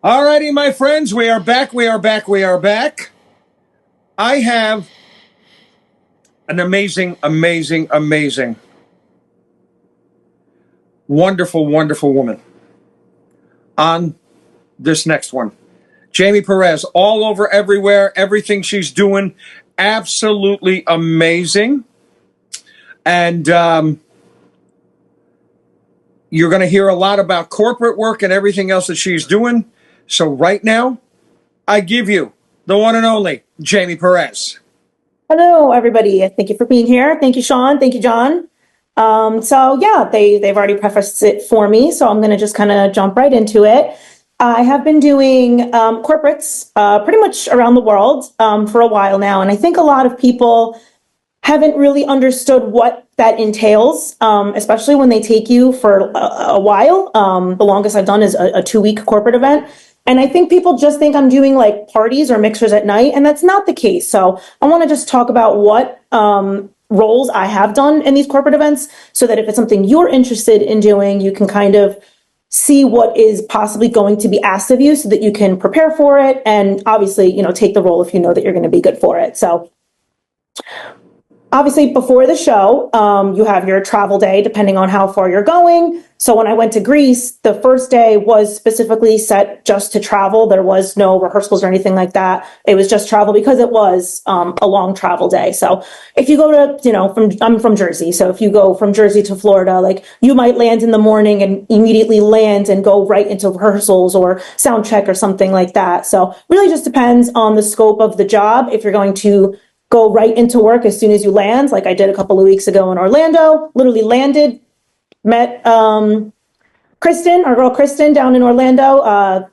All righty, my friends, we are back. I have an amazing, wonderful woman on this next one. Jaymie Perez, all over, everywhere, everything she's doing, absolutely amazing. And you're going to hear a lot about corporate work and everything else that she's doing. So right now, I give you the one and only Jaymie Perez. Hello, everybody. Thank you for being here. Thank you, Sean. Thank you, John. They've already prefaced it for me, so I'm going to just kind of jump right into it. I have been doing corporates pretty much around the world for a while now, and I think a lot of people haven't really understood what that entails, especially when they take you for a while. The longest I've done is a 2-week corporate event. And I think people just think I'm doing like parties or mixers at night, and that's not the case. So I want to just talk about what roles I have done in these corporate events so that if it's something you're interested in doing, you can kind of see what is possibly going to be asked of you so that you can prepare for it and obviously, take the role if you know that you're going to be good for it. So obviously, before the show, you have your travel day, depending on how far you're going. So when I went to Greece, the first day was specifically set just to travel. There was no rehearsals or anything like that. It was just travel because it was a long travel day. So if you go to, I'm from Jersey. So if you go from Jersey to Florida, like you might land in the morning and immediately land and go right into rehearsals or sound check or something like that. So really just depends on the scope of the job. If you're going to go right into work as soon as you land, like I did a couple of weeks ago in Orlando, literally landed, met Kristen, our girl Kristen down in Orlando.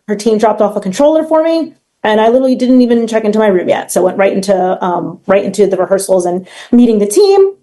Her team dropped off a controller for me, and I literally didn't even check into my room yet. So went right into the rehearsals and meeting the team.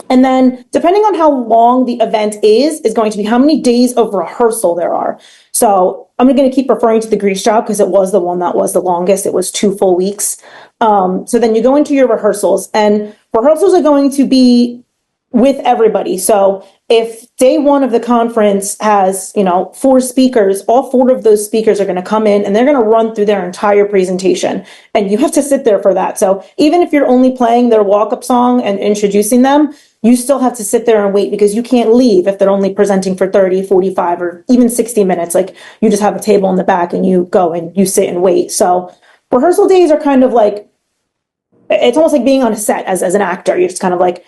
And then depending on how long the event is going to be how many days of rehearsal there are. So I'm going to keep referring to the Greece job because it was the one that was the longest. It was 2 full weeks. So then you go into your rehearsals, and rehearsals are going to be with everybody. So if day one of the conference has, 4 speakers, all 4 of those speakers are going to come in and they're going to run through their entire presentation. And you have to sit there for that. So even if you're only playing their walk-up song and introducing them, you still have to sit there and wait because you can't leave if they're only presenting for 30, 45, or even 60 minutes. Like you just have a table in the back and you go and you sit and wait. So rehearsal days are kind of like, it's almost like being on a set as an actor. You're just kind of like,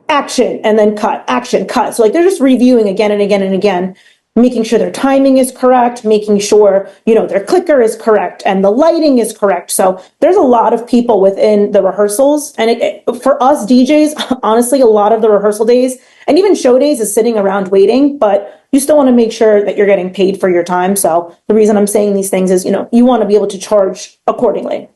action and then cut, action, cut. So like they're just reviewing again and again and again, making sure their timing is correct, making sure, their clicker is correct and the lighting is correct. So there's a lot of people within the rehearsals. And for us DJs, honestly, a lot of the rehearsal days and even show days is sitting around waiting, but you still want to make sure that you're getting paid for your time. So the reason I'm saying these things is, you want to be able to charge accordingly.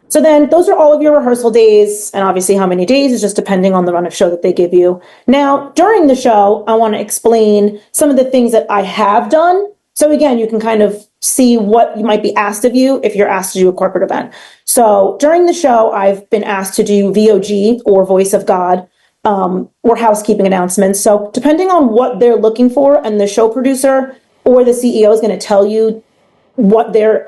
So then those are all of your rehearsal days, and obviously how many days is just depending on the run of show that they give you. Now, during the show, I want to explain some of the things that I have done. So again, you can kind of see what might be asked of you if you're asked to do a corporate event. So during the show, I've been asked to do VOG or Voice of God or housekeeping announcements. So depending on what they're looking for, and the show producer or the CEO is going to tell you what they're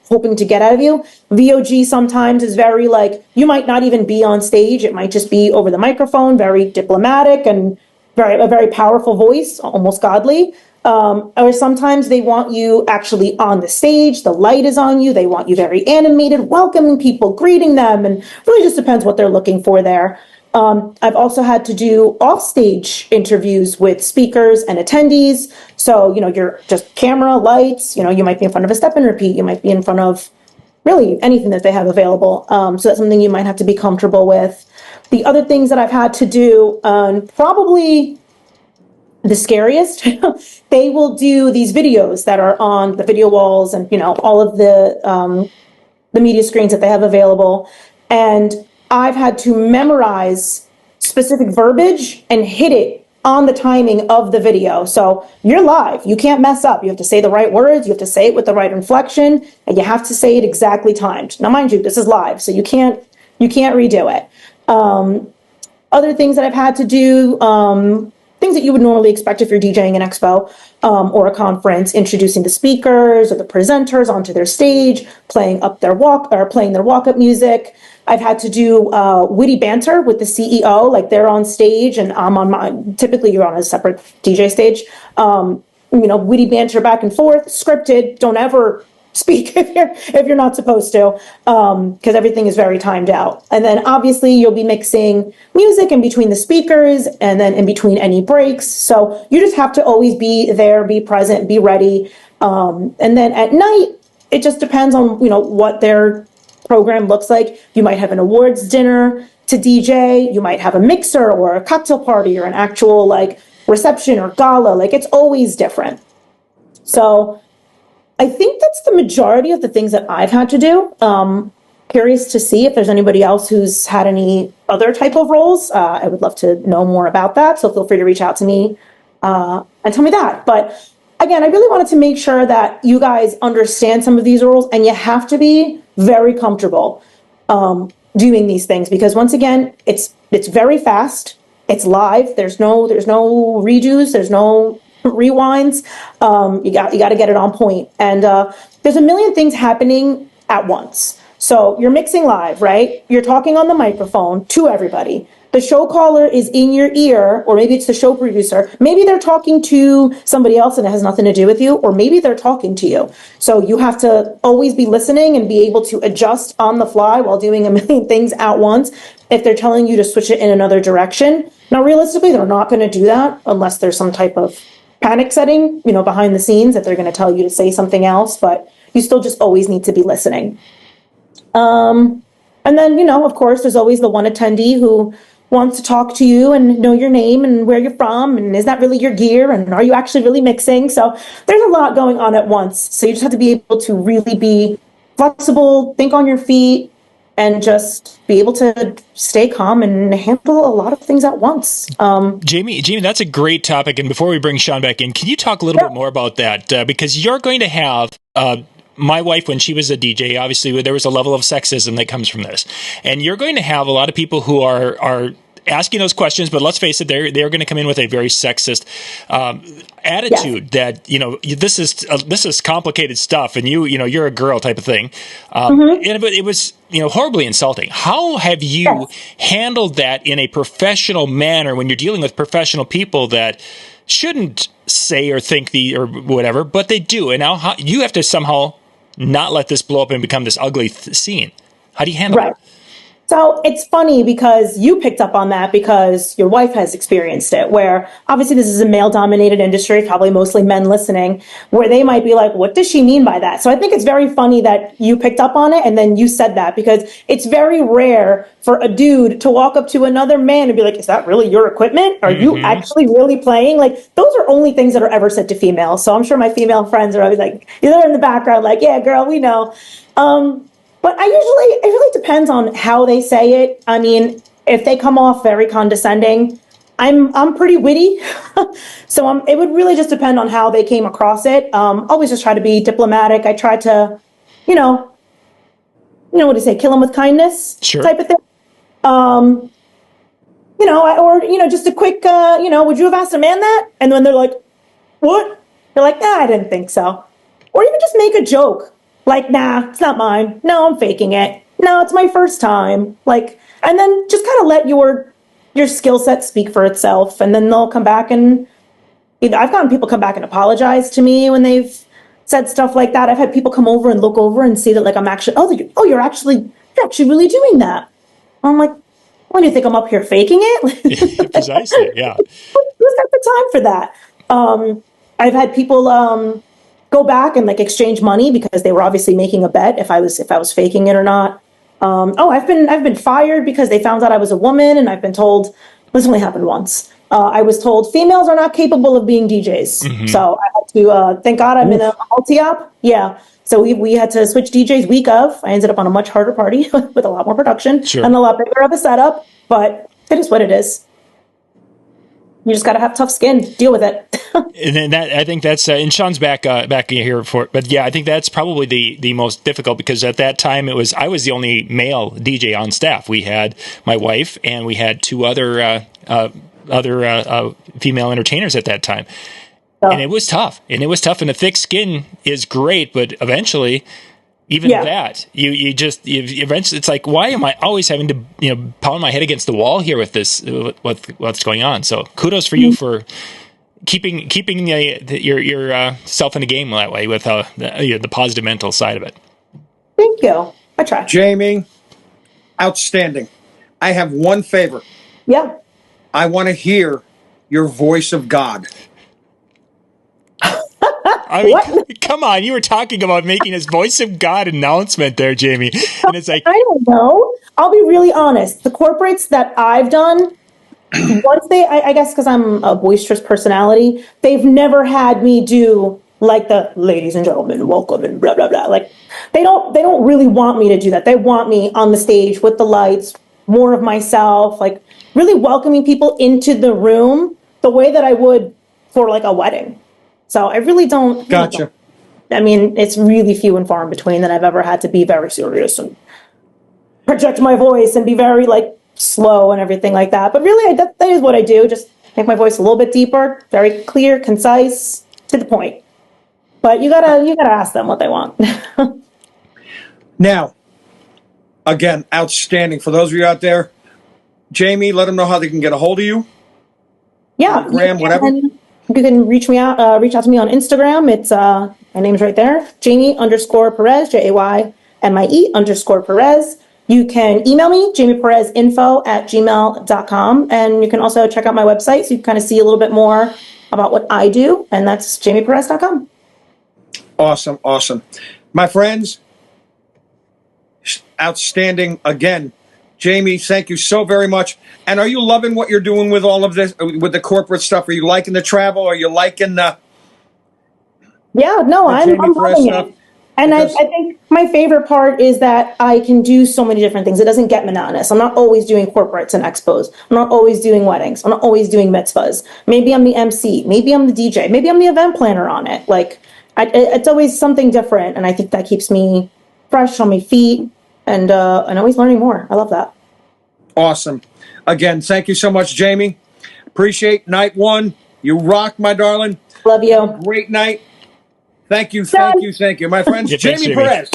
hoping to get out of you. VOG sometimes is very you might not even be on stage. It might just be over the microphone, very diplomatic and a very powerful voice, almost godly. Or sometimes they want you actually on the stage. The light is on you. They want you very animated, welcoming people, greeting them, and really just depends what they're looking for there. I've also had to do off-stage interviews with speakers and attendees. So, you're just camera, lights, you might be in front of a step and repeat. You might be in front of really anything that they have available. So that's something you might have to be comfortable with. The other things that I've had to do, probably the scariest, they will do these videos that are on the video walls and, all of the media screens that they have available. And I've had to memorize specific verbiage and hit it on the timing of the video. So you're live. You can't mess up. You have to say the right words. You have to say it with the right inflection, and you have to say it exactly timed. Now, mind you, this is live, so you can't redo it. Other things that I've had to do, things that you would normally expect if you're DJing an expo. or a conference, introducing the speakers or the presenters onto their stage, playing their walk-up music. I've had to do witty banter with the CEO, like they're on stage and I'm on mine. Typically, you're on a separate DJ stage. Witty banter back and forth, scripted. Don't ever speak if you're not supposed to, because everything is very timed out. And then obviously you'll be mixing music in between the speakers and then in between any breaks. So you just have to always be there, be present, be ready. And then at night, it just depends on what their program looks like. You might have an awards dinner to DJ. You might have a mixer or a cocktail party or an actual like reception or gala. Like it's always different. So I think that's the majority of the things that I've had to do. Curious to see if there's anybody else who's had any other type of roles. I would love to know more about that. So feel free to reach out to me and tell me that. But again, I really wanted to make sure that you guys understand some of these rules, and you have to be very comfortable doing these things, because once again, it's very fast. It's live. There's no redos. There's no rewinds. You got to get it on point. And there's a million things happening at once. So you're mixing live, right? You're talking on the microphone to everybody. The show caller is in your ear, or maybe it's the show producer. Maybe they're talking to somebody else and it has nothing to do with you, or maybe they're talking to you. So you have to always be listening and be able to adjust on the fly while doing a million things at once. If they're telling you to switch it in another direction, now realistically, they're not going to do that unless there's some type of panic setting, behind the scenes, that they're going to tell you to say something else, but you still just always need to be listening. And then, of course, there's always the one attendee who wants to talk to you and know your name and where you're from, and is that really your gear, and are you actually really mixing? So there's a lot going on at once. So you just have to be able to really be flexible, think on your feet, and just be able to stay calm and handle a lot of things at once. Jaymie, that's a great topic. And before we bring Sean back in, can you talk a little bit more about that? Because you're going to have my wife, when she was a DJ, obviously there was a level of sexism that comes from this. And you're going to have a lot of people who are asking those questions, but let's face it, they're going to come in with a very sexist attitude that this is complicated stuff, and you're a girl type of thing, but it was horribly insulting. How have you handled that in a professional manner when you're dealing with professional people that shouldn't say or think or whatever, but they do, and now you have to somehow not let this blow up and become this ugly scene? How do you handle it? So it's funny because you picked up on that because your wife has experienced it, where obviously this is a male-dominated industry, probably mostly men listening, where they might be like, what does she mean by that? So I think it's very funny that you picked up on it and then you said that, because it's very rare for a dude to walk up to another man and be like, is that really your equipment? Are you actually really playing? Like, those are only things that are ever said to females. So I'm sure my female friends are always like, they're in the background like, yeah, girl, we know. But it really depends on how they say it. I mean, if they come off very condescending, I'm pretty witty. So it would really just depend on how they came across it. Always just try to be diplomatic. I try to, what do you say, kill them with kindness type of thing. Just a quick, would you have asked a man that? And then they're like, what? They're like, nah, I didn't think so. Or even just make a joke. Like, nah, it's not mine. No, I'm faking it. No, it's my first time. Like, and then just kind of let your skill set speak for itself. And then they'll come back and, I've gotten people come back and apologize to me when they've said stuff like that. I've had people come over and look over and see that, like, I'm actually, you're actually really doing that. I'm like, well, do you think I'm up here faking it? Precisely, yeah. Who's got the time for that? I've had people go back and like exchange money because they were obviously making a bet if I was faking it or not. I've been fired because they found out I was a woman, and I've been told, this only happened once. I was told females are not capable of being DJs. So I had to, thank God I'm in a multi-op. Yeah. So we had to switch DJs week of. I ended up on a much harder party with a lot more production and a lot bigger of a setup, but it is what it is. You just got to have tough skin, deal with it. And then I think that's, and Sean's back here for it. But yeah, I think that's probably the most difficult, because at that time I was the only male DJ on staff. We had my wife and we had two other female entertainers at that time. And it was tough. And the thick skin is great, but eventually, even that, you eventually, it's like, why am I always having to, pound my head against the wall here with this, with what's going on? So kudos for you for keeping your self in the game that way with the positive mental side of it. Thank you. I try. Jaymie, outstanding. I have one favor. Yeah. I want to hear your voice of God. I mean, come on. You were talking about making his voice of God announcement there, Jaymie. And it's like, I don't know. I'll be really honest. The corporates that I've done, once I guess because I'm a boisterous personality, they've never had me do like the ladies and gentlemen, welcome and blah, blah, blah. Like they don't really want me to do that. They want me on the stage with the lights, more of myself, like really welcoming people into the room the way that I would for like a wedding. So I really don't. Gotcha. I mean, it's really few and far in between that I've ever had to be very serious and project my voice and be very like slow and everything like that. But really, that is what I do. Just make my voice a little bit deeper, very clear, concise, to the point. But you gotta ask them what they want. Now, again, outstanding. For those of you out there, Jaymie, let them know how they can get a hold of you. Yeah, Graham, whatever. You can reach out to me on Instagram. It's my name's right there, Jaymie_Perez, JAYMIE_Perez. You can email me, JaymiePerezInfo@gmail.com, and you can also check out my website so you can kind of see a little bit more about what I do, and that's JaymiePerez.com. Awesome. My friends, outstanding again. Jaymie, thank you so very much. And are you loving what you're doing with all of this, with the corporate stuff? Are you liking the travel? Are you liking the... Yeah, no, I'm loving it. And I think my favorite part is that I can do so many different things. It doesn't get monotonous. I'm not always doing corporates and expos. I'm not always doing weddings. I'm not always doing mitzvahs. Maybe I'm the MC. Maybe I'm the DJ. Maybe I'm the event planner on it. Like, it's always something different. And I think that keeps me fresh on my feet and always learning more. I love that. Awesome. Again, thank you so much, Jaymie. Appreciate night one. You rock, my darling. Love you. Great night. Thank you. My friends, Yeah, thanks, Jaymie Jaymie. Perez.